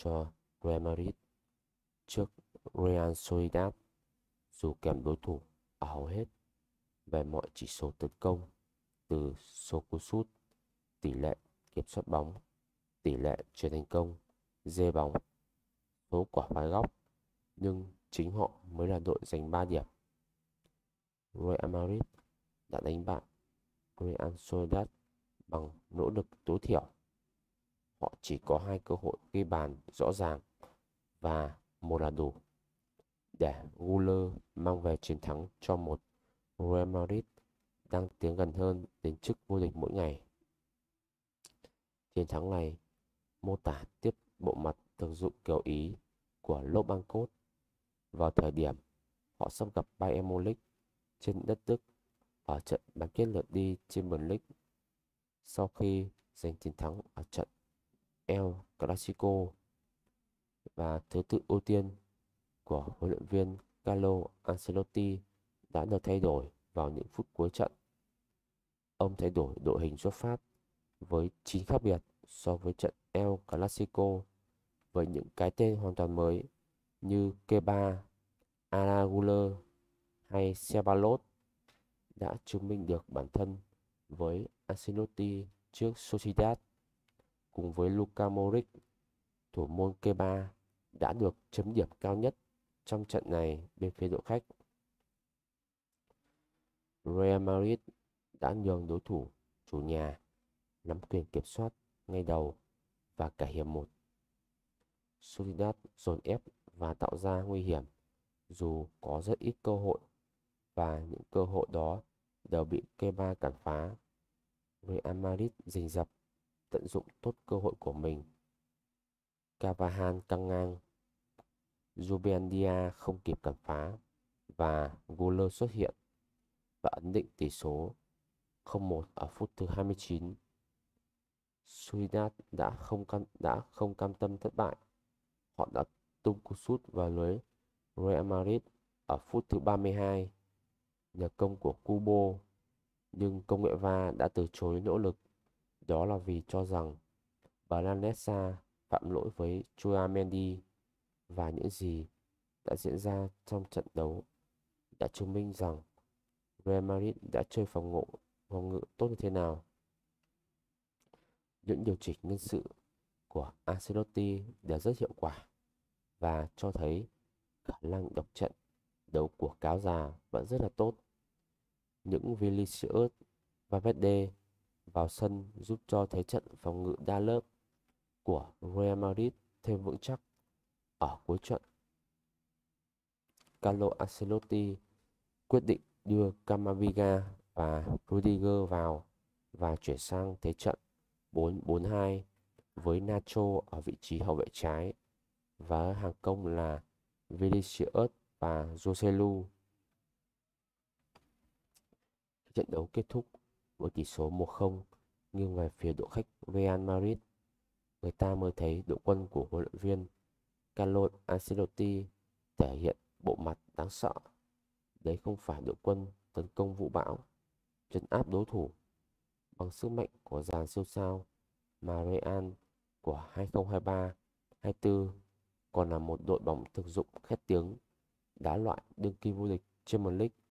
cho Real Madrid trước Real Sociedad, dù kèm đối thủ ở hầu hết về mọi chỉ số tấn công, từ số cú sút, tỷ lệ kiểm soát bóng, tỷ lệ chuyền thành công, dê bóng, số quả phạt góc, nhưng chính họ mới là đội giành 3 điểm. Real Madrid đã đánh bại Real Sociedad bằng nỗ lực tối thiểu. Họ chỉ có 2 cơ hội ghi bàn rõ ràng và một là đủ để Guller mang về chiến thắng cho một Real Madrid đang tiến gần hơn đến chức vô địch mỗi ngày. Chiến thắng này mô tả tiếp bộ mặt thực dụng kiểu Ý của Los Blancos vào thời điểm họ sắp gặp Bayern Munich trên đất Đức ở trận bán kết lượt đi Champions League sau khi giành chiến thắng ở trận El Clasico, và thứ tự ưu tiên của huấn luyện viên Carlo Ancelotti đã được thay đổi vào những phút cuối trận. Ông thay đổi đội hình xuất phát với 9 khác biệt so với trận El Clasico, với những cái tên hoàn toàn mới như Kepa, Arda Güler hay Ceballos đã chứng minh được bản thân với Ancelotti trước Sociedad. Cùng với Luka Modric, thủ môn Kepa đã được chấm điểm cao nhất trong trận này bên phía đội khách. Real Madrid đã nhường đối thủ chủ nhà nắm quyền kiểm soát ngay đầu và cả hiệp 1. Sociedad dồn ép và tạo ra nguy hiểm dù có rất ít cơ hội, và những cơ hội đó đều bị Kepa cản phá. Real Madrid rình rập tận dụng tốt cơ hội của mình. Carvajal căng ngang, Zubeldia không kịp cản phá và Guller xuất hiện và ấn định tỷ số 0-1 ở phút thứ 29. Sociedad đã không cam tâm thất bại. Họ đã tung cú sút vào lưới Real Madrid ở phút thứ 32 nhờ công của Kubo, nhưng công nghệ VAR đã từ chối nỗ lực. Đó là vì cho rằng Blanesa phạm lỗi với Tchouaméni, và những gì đã diễn ra trong trận đấu đã chứng minh rằng Real Madrid đã chơi phòng ngự tốt như thế nào. Những điều chỉnh nhân sự của Ancelotti đều rất hiệu quả và cho thấy khả năng đọc trận đấu của cáo già vẫn rất là tốt. Những Vinicius Valverde vào sân giúp cho thế trận phòng ngự đa lớp của Real Madrid thêm vững chắc. Ở cuối trận, Carlo Ancelotti quyết định đưa Camavinga và Rudiger vào và chuyển sang thế trận 4-4-2 với Nacho ở vị trí hậu vệ trái và hàng công là Vinicius và Joselu. Trận đấu kết thúc với tỷ số 1-0 nghiêng về phía đội khách Real Madrid. Người ta mới thấy đội quân của huấn luyện viên Carlo Ancelotti thể hiện bộ mặt đáng sợ. Đấy không phải đội quân tấn công vũ bão, trấn áp đối thủ bằng sức mạnh của dàn siêu sao, mà Real của 2023-24 còn là một đội bóng thực dụng khét tiếng, đá loại đương kim vô địch Champions League.